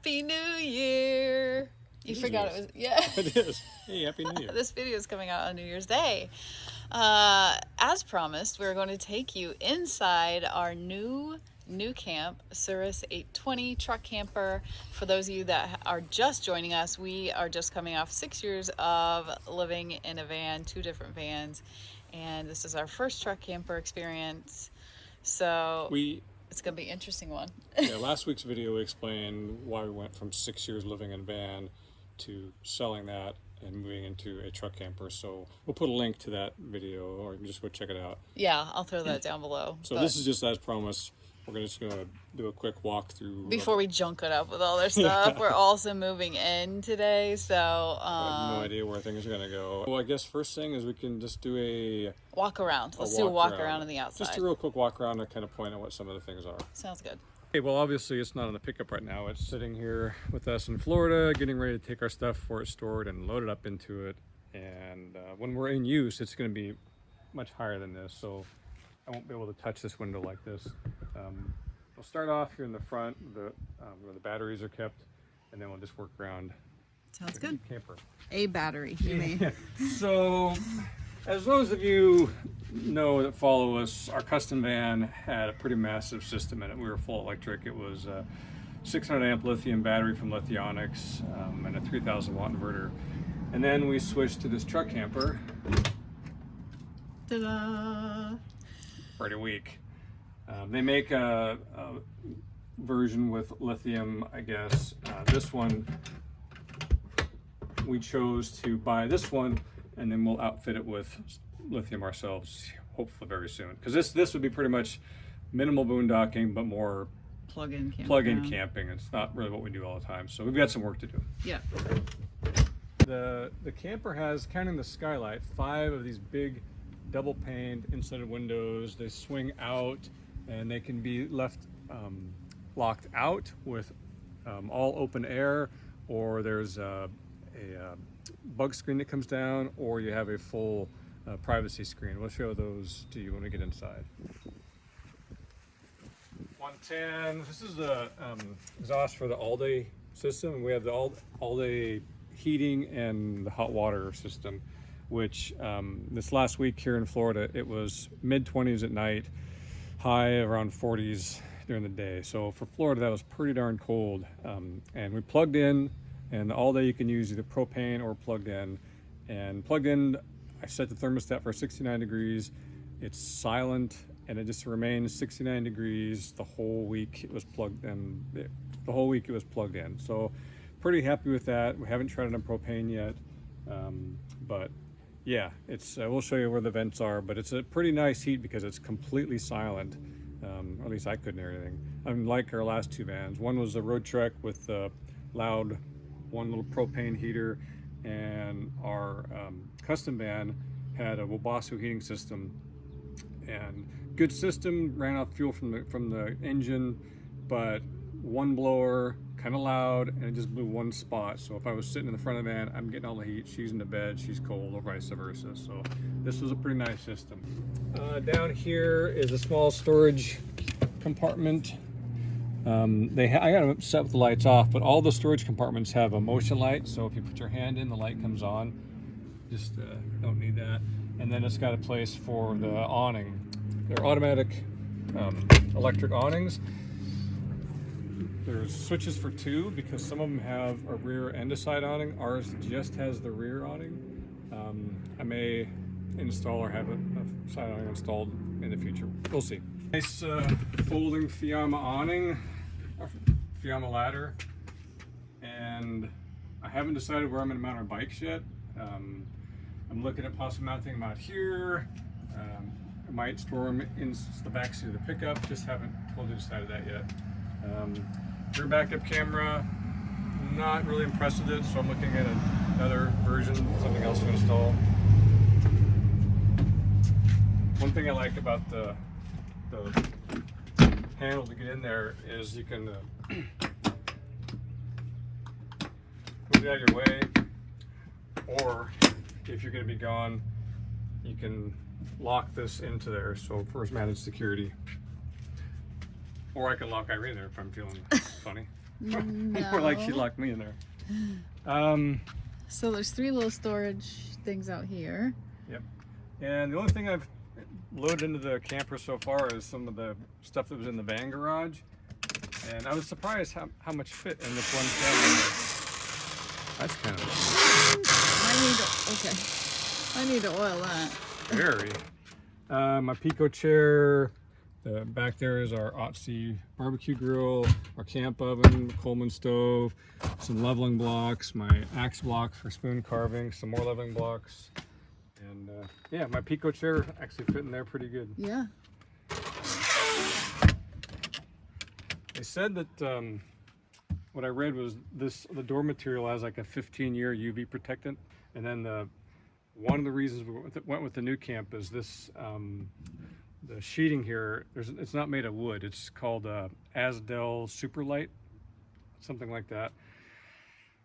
Happy New Year! You forgot it was, yeah. It is. Hey, Happy New Year. This video is coming out on New Year's Day. As promised, we're going to take you inside our new NuCamp Cirrus 820 truck camper. For those of you that are just joining us, we are just coming off 6 years of living in a van, 2 different vans, and this is our first truck camper experience. So it's gonna be an interesting one. Yeah, last week's video we explained why we went from 6 years living in a van to selling that and moving into a truck camper. So we'll put a link to that video, or you can just go check it out. Yeah, I'll throw that down below. So this is just as promised. We're just gonna do a quick walkthrough before we junk it up with all their stuff. Yeah. We're also moving in today, so I have no idea where things are gonna go. Well, I guess first thing is we can just do a walk around. Let's do a walk around on the outside. Just a real quick walk around and kind of point out what some of the things are. Sounds good. Okay, well, obviously it's not on the pickup right now. It's sitting here with us in Florida, getting ready to take our stuff for it stored and load it up into it. And when we're in use, it's going to be much higher than this, so I won't be able to touch this window like this. We'll start off here in the front, where the batteries are kept, and then we'll just work around. Sounds good. Camper. A battery, you mean? So, as those of you know that follow us, our custom van had a pretty massive system in it. We were full electric. It was a 600 amp lithium battery from Lithionics and a 3000 watt inverter. And then we switched to this truck camper. Ta-da! Pretty weak. They make a version with lithium, I guess. This one, we chose to buy this one, and then we'll outfit it with lithium ourselves, hopefully very soon. Because this would be pretty much minimal boondocking, but more plug-in camping. It's not really what we do all the time, so we've got some work to do. Yeah. The camper has, counting the skylight, 5 of these big double-paned insulated windows. They swing out, and they can be left locked out with all open air, or there's a bug screen that comes down, or you have a full privacy screen. We'll show those to you when we get inside. 110. This is the exhaust for the all-day system. We have the all-day heating and the hot water system, which this last week here in Florida, it was mid-20s at night, high around 40s during the day. So for Florida, that was pretty darn cold. And we plugged in, and all day you can use either propane or plugged in. And plugged in, I set the thermostat for 69 degrees. It's silent, and it just remains 69 degrees the whole week it was plugged in. The whole week it was plugged in. So pretty happy with that. We haven't tried it on propane yet, but yeah, it's we'll show you where the vents are, but it's a pretty nice heat because it's completely silent. At least I couldn't hear anything. Unlike our last 2 vans. One was a road trek with a loud one little propane heater, and our custom van had a Wabasu heating system, and good system, ran off fuel from the engine, but one blower, kind of loud, and it just blew one spot. So if I was sitting in the front of the van, I'm getting all the heat. She's in the bed, she's cold, or vice versa. So this was a pretty nice system. Down here is a small storage compartment. I got it set with the lights off, but all the storage compartments have a motion light. So if you put your hand in, the light comes on. Just don't need that. And then it's got a place for the awning. They're automatic electric awnings. There's switches for 2 because some of them have a rear and a side awning. Ours just has the rear awning. I may install or have a side awning installed in the future. We'll see. Nice folding Fiamma awning, Fiamma ladder, and I haven't decided where I'm going to mount our bikes yet. I'm looking at possibly mounting them out here. I might store them in the backseat of the pickup. Just haven't totally decided that yet. Rear backup camera, not really impressed with it, so I'm looking at another version, something else to install. One thing I like about the handle to get in there is you can move it out of your way, or if you're going to be gone, you can lock this into there, so first mounted security. Or I can lock Irene there if I'm feeling funny. More like she locked me in there. So there's 3 little storage things out here. Yep. And the only thing I've loaded into the camper so far is some of the stuff that was in the van garage. And I was surprised how much fit in this one camper. That's kind of... I need to oil that. Very. My Pico chair. Back there is our Otzi barbecue grill, our camp oven, Coleman stove, some leveling blocks, my axe block for spoon carving, some more leveling blocks. And yeah, my Pico chair actually fit in there pretty good. Yeah. They said that what I read was the door material has like a 15-year UV protectant, and then one of the reasons we went with the NuCamp is this the sheeting here. It's not made of wood. It's called Asdel Superlight, something like that.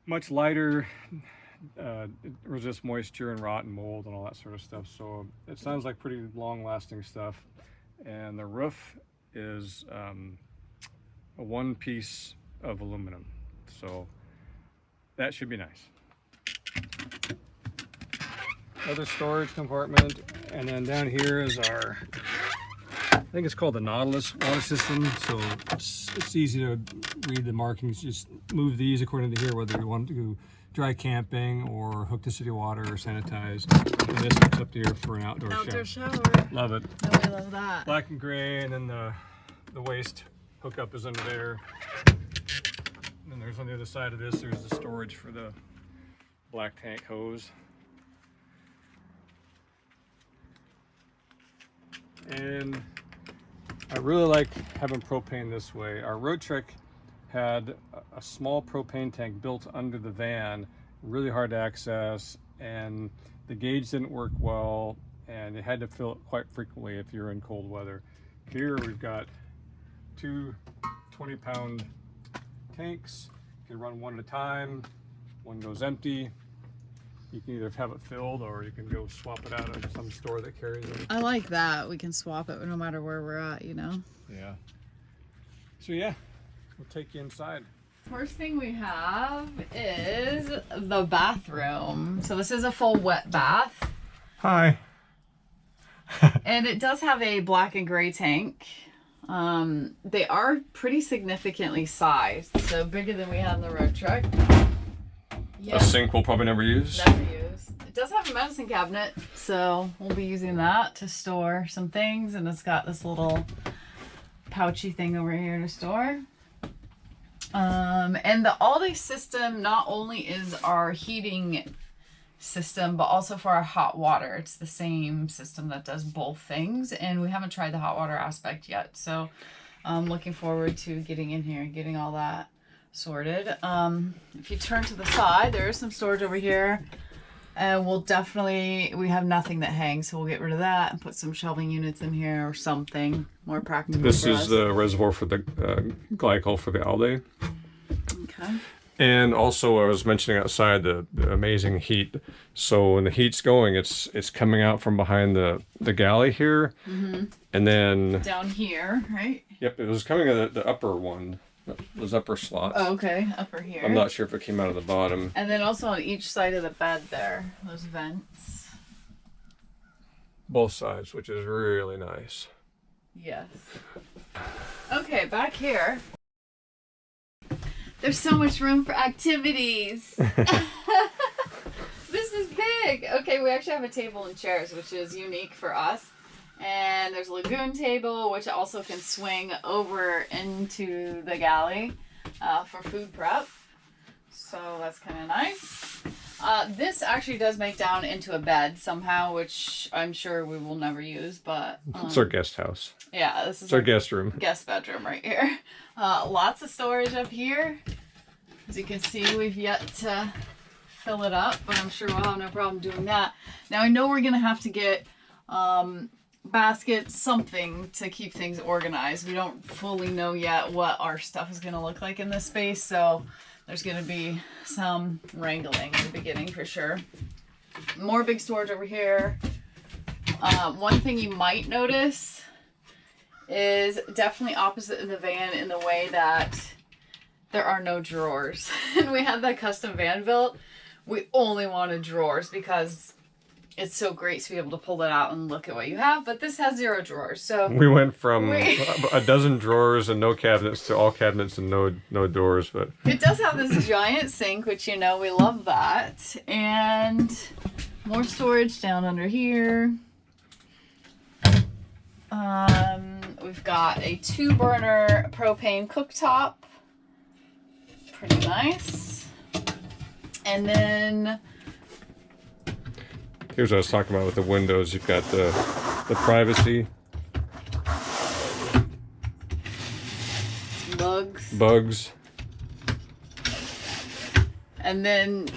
Much lighter. It resists moisture and rot and mold and all that sort of stuff. So it sounds like pretty long-lasting stuff. And the roof is a one piece of aluminum, so that should be nice. Other storage compartment, and then down here is our, I think it's called the Nautilus water system. So it's easy to read the markings. Just move these according to here, whether you want to go dry camping or hook to city water or sanitize. And this hooks up to here for an outdoor shower. Love it. Oh, I love that. Black and gray, and then the waste hookup is under there. And then there's on the other side of this, there's the storage for the black tank hose. And I really like having propane this way. Our road trek had a small propane tank built under the van, really hard to access, and the gauge didn't work well, and you had to fill it quite frequently if you're in cold weather. Here we've got 2 20-pound tanks. You can run one at a time. One goes empty. You can either have it filled or you can go swap it out at some store that carries it. I like that. We can swap it no matter where we're at, you know? Yeah. So yeah, we'll take you inside. First thing we have is the bathroom. So this is a full wet bath. Hi. And it does have a black and gray tank. They are pretty significantly sized, so bigger than we had in the road truck. Yeah. A sink we'll probably never use. Never use. It does have a medicine cabinet, so we'll be using that to store some things, and it's got this little pouchy thing over here to store. And the all-day system not only is our heating system, but also for our hot water. It's the same system that does both things, and we haven't tried the hot water aspect yet, so I'm looking forward to getting in here and getting all that sorted. If you turn to the side, there is some storage over here, and we have nothing that hangs, so we'll get rid of that and put some shelving units in here or something more practical. This is the reservoir for the glycol for the all day. Okay. And also, I was mentioning outside the amazing heat. So when the heat's going, it's coming out from behind the galley here, and then down here, right? Yep, it was coming out of the upper one, those upper slots. Oh, okay, upper here. I'm not sure if it came out of the bottom. And then also on each side of the bed there, those vents. Both sides, which is really nice. Yes. Okay, back here. There's so much room for activities. This is big. Okay, we actually have a table and chairs, which is unique for us. And there's a lagoon table, which also can swing over into the galley for food prep. So that's kind of nice. This actually does make down into a bed somehow, which I'm sure we will never use, but... it's our guest house. Yeah, this is our guest room. Guest bedroom right here. Lots of storage up here. As you can see, we've yet to fill it up, but I'm sure we'll have no problem doing that. Now, I know we're going to have to get baskets, something to keep things organized. We don't fully know yet what our stuff is going to look like in this space, so there's going to be some wrangling in the beginning for sure. More big storage over here. One thing you might notice is definitely opposite in the van in the way that there are no drawers. And we had that custom van built. We only wanted drawers because it's so great to be able to pull it out and look at what you have. But this has 0 drawers. So we went from a dozen drawers and no cabinets to all cabinets and no doors. But it does have this giant sink, which, you know, we love that. And more storage down under here. We've got a 2-burner propane cooktop. Pretty nice. And then here's what I was talking about with the windows. You've got the privacy. Bugs. And then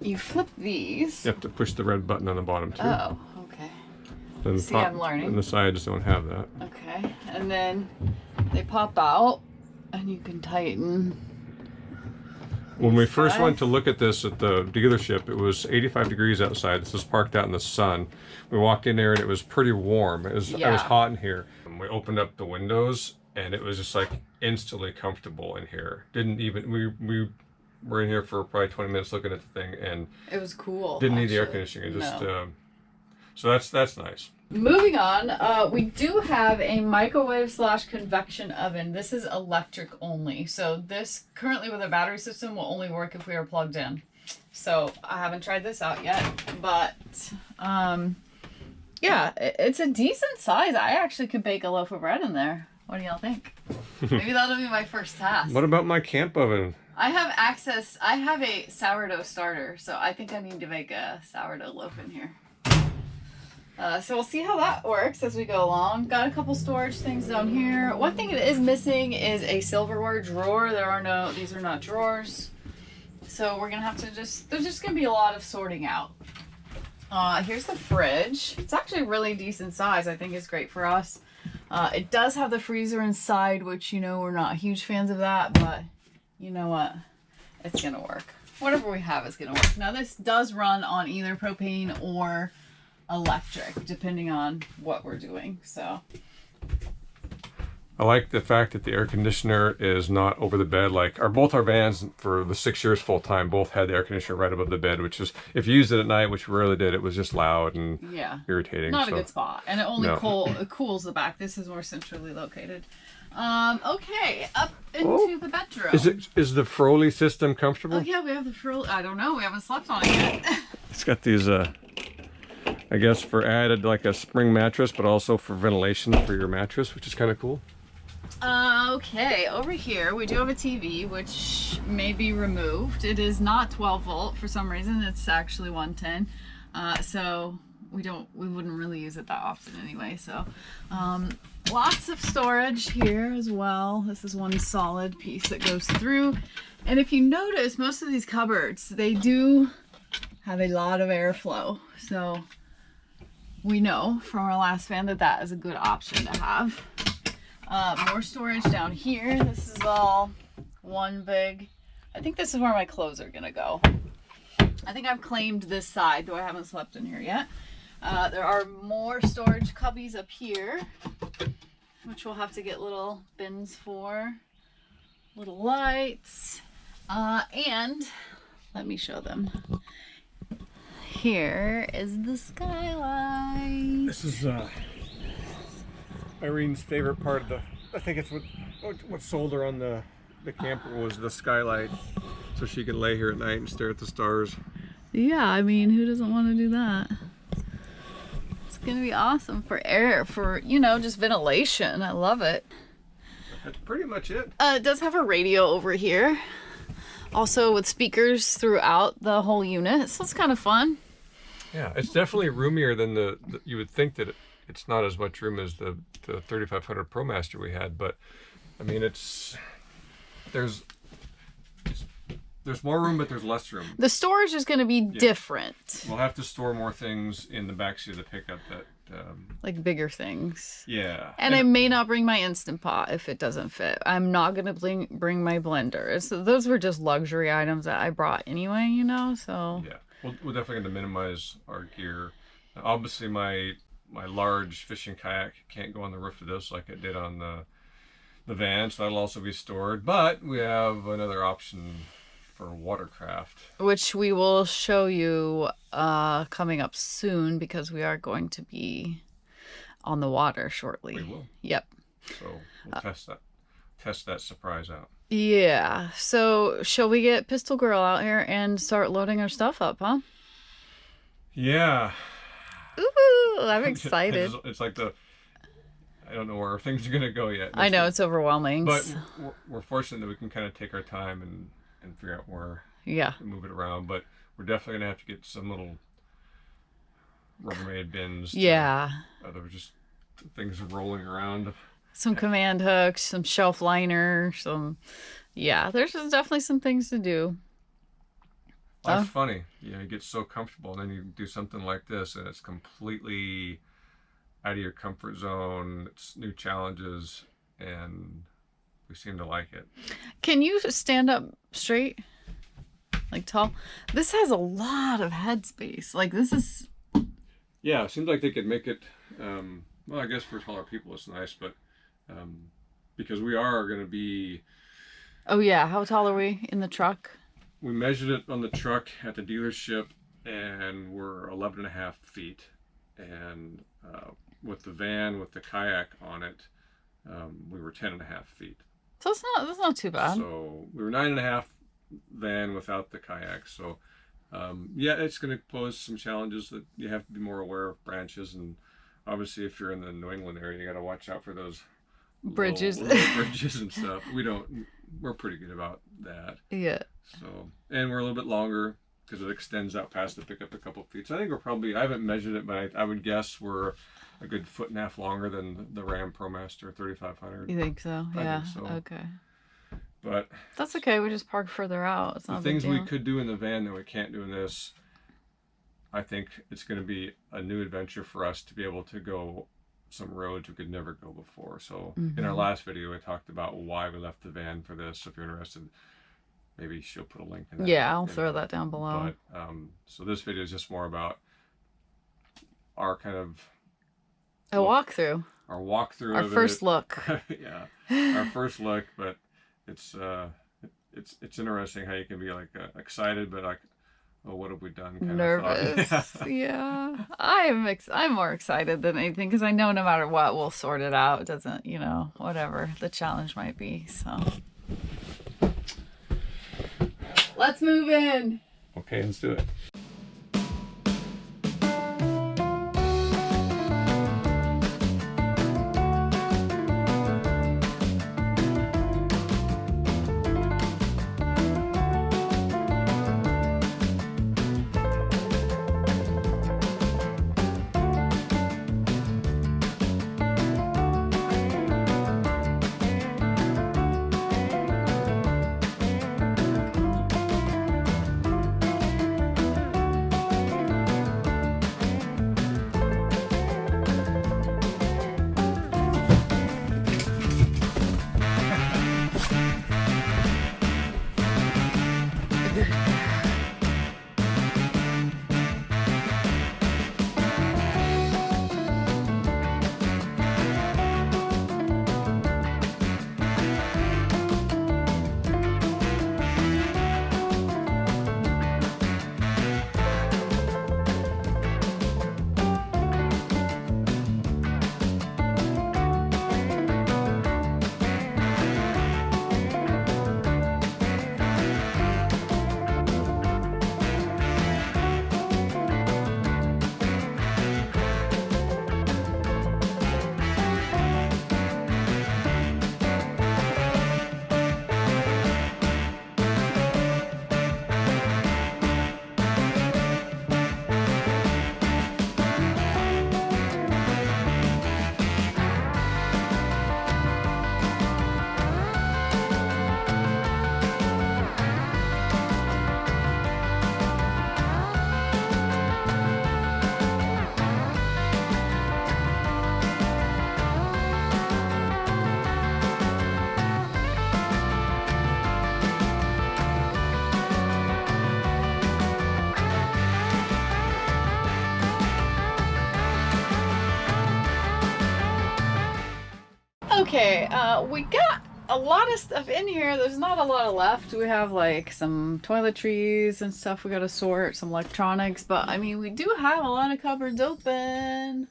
you flip these. You have to push the red button on the bottom too. Oh, okay. And See, I'm learning. And the sides don't have that. Okay. And then they pop out and you can tighten. When we first went to look at this at the dealership, it was 85 degrees outside. This was parked out in the sun. We walked in there and it was pretty warm. It was hot in here. And we opened up the windows and it was just like instantly comfortable in here. Didn't even, we were in here for probably 20 minutes looking at the thing and it was cool. Didn't need the air conditioning. It just, so that's nice. Moving on, we do have a microwave / convection oven. This is electric only. So this currently with a battery system will only work if we are plugged in. So I haven't tried this out yet, but yeah, it's a decent size. I actually could bake a loaf of bread in there. What do y'all think? Maybe that'll be my first task. What about my camp oven? I have access. I have a sourdough starter, so I think I need to make a sourdough loaf in here. So we'll see how that works as we go along. Got a couple storage things down here. One thing it is missing is a silverware drawer. These are not drawers. So we're gonna have to there's just gonna be a lot of sorting out. Here's the fridge. It's actually really decent size. I think it's great for us. It does have the freezer inside, which, you know, we're not huge fans of that, but you know what? It's gonna work. Whatever we have is gonna work. Now this does run on either propane or electric, depending on what we're doing. So I like the fact that the air conditioner is not over the bed. Like both our vans for the 6 years full time both had the air conditioner right above the bed, which is, if you used it at night, which we rarely did, it was just loud and irritating. Not a good spot, and it only cools the back. This is more centrally located. Okay, up into the bedroom. Is the Froley system comfortable? Oh yeah, we have the Froley. I don't know. We haven't slept on it yet. It's got these I guess for added like a spring mattress, but also for ventilation for your mattress, which is kind of cool. Okay, over here we do have a TV, which may be removed. It is not 12 volt for some reason. It's actually 110. So we wouldn't really use it that often anyway. So lots of storage here as well. This is one solid piece that goes through. And if you notice, most of these cupboards, they do have a lot of airflow. So we know from our last van that is a good option to have. More storage down here. This is all one big, I think this is where my clothes are gonna go. I think I've claimed this side, though I haven't slept in here yet. There are more storage cubbies up here, which we'll have to get little bins for. Little lights. And let me show them. Here is the skylight. This is Irene's favorite part of I think it's what sold her on the camper was the skylight, so she can lay here at night and stare at the stars. Yeah, I mean, who doesn't want to do that? It's gonna be awesome for air, for, you know, just ventilation. I love it. That's pretty much it. It does have a radio over here, also with speakers throughout the whole unit, so it's kind of fun. Yeah, it's definitely roomier than you would think that it's not as much room as the 3500 ProMaster we had, but I mean there's more room, but there's less room. The storage is going to be different. We'll have to store more things in the backseat of the pickup that like bigger things. Yeah. And I may not bring my Instant Pot if it doesn't fit. I'm not going to bring my blender. So those were just luxury items that I brought anyway, you know, so. Yeah, we're definitely going to minimize our gear. Obviously my large fishing kayak can't go on the roof of this like it did on the the van, so that'll also be stored. But we have another option for watercraft, which we will show you coming up soon because we are going to be on the water shortly. We will. Yep. So we'll test that surprise out. Yeah. So shall we get Pistol Girl out here and start loading our stuff up, huh? Yeah. Ooh, I'm excited. It's like I don't know where things are gonna go yet. I know it's overwhelming. But we're fortunate that we can kind of take our time and figure out where to move it around. But we're definitely gonna have to get some little Rubbermaid bins. Yeah. There were just things rolling around. Some command hooks, some shelf liner, there's just definitely some things to do. Life's funny. You get so comfortable, and then you do something like this, and it's completely out of your comfort zone. It's new challenges, and we seem to like it. Can you stand up straight? Like tall? This has a lot of headspace. Like this is... Yeah, it seems like they could make it, well, I guess for taller people it's nice, but because we are going to be... Oh yeah, how tall are we in the truck? We measured it on the truck at the dealership, and we're 11.5 feet. And with the van, with the kayak on it, we were 10.5 feet. So that's not too bad. So we were 9.5 van without the kayak. So yeah, it's going to pose some challenges that you have to be more aware of branches, and obviously if you're in the New England area, you got to watch out for those bridges, little bridges and stuff. We're pretty good about that. Yeah. So, and we're a little bit longer because it extends out past the pickup a couple feet. So I think we're probably, I haven't measured it, but I would guess we're a good 1.5 feet longer than the Ram ProMaster 3500. You think so? Yeah. Think so. Okay. But that's okay. We just park further out. It's not the things we could do in the van that we can't do in this. I think it's going to be a new adventure for us to be able to go some roads we could never go before. So in our last video, we talked about why we left the van for this. So if you're interested, maybe she'll put a link in that. Yeah, I'll throw that down below. But so this video is just more about our kind of walkthrough. Our walkthrough. Our first look. Yeah, our first look. But it's interesting how you can be like excited, but like, oh, what have we done? Kind nervous. Of thought. Yeah. I'm more excited than anything because I know no matter what, we'll sort it out. It doesn't, whatever the challenge might be. So let's move in. Okay, let's do it. Okay, we got a lot of stuff in here. There's not a lot left. We have like some toiletries and stuff we gotta sort, some electronics, but I mean, we do have a lot of cupboards open.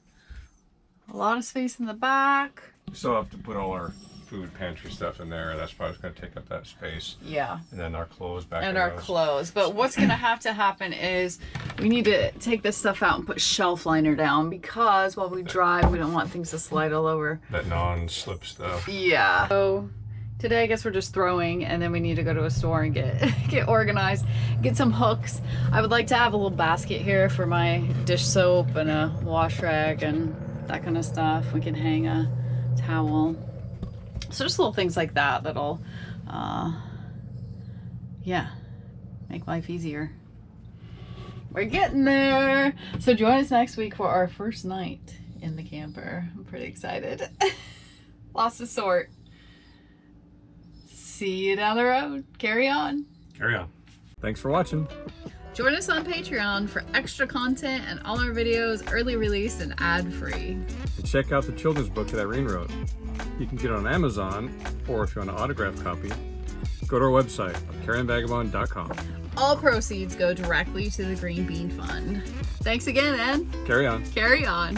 A lot of space in the back. We still have to put all our food pantry stuff in there. That's probably going to take up that space. Yeah. And then our clothes back in and our those. clothes. But what's going to have to happen is we need to take this stuff out and put shelf liner down, because while we drive, we don't want things to slide all over. That non-slip stuff. Yeah. So today I guess we're just throwing, and then we need to go to a store and get organized, get some hooks. I would like to have a little basket here for my dish soap and a wash rag and that kind of stuff. We can hang a towel. So just little things like that that'll, yeah, make life easier. We're getting there. So join us next week for our first night in the camper. I'm pretty excited. Lots to sort. See you down the road. Carry on. Carry on. Thanks for watching. Join us on Patreon for extra content and all our videos early release and ad-free. And check out the children's book that Irene wrote. You can get it on Amazon, or if you want an autographed copy, go to our website, careyandvagabond.com. All proceeds go directly to the Green Bean Fund. Thanks again, and Carry on. carry on.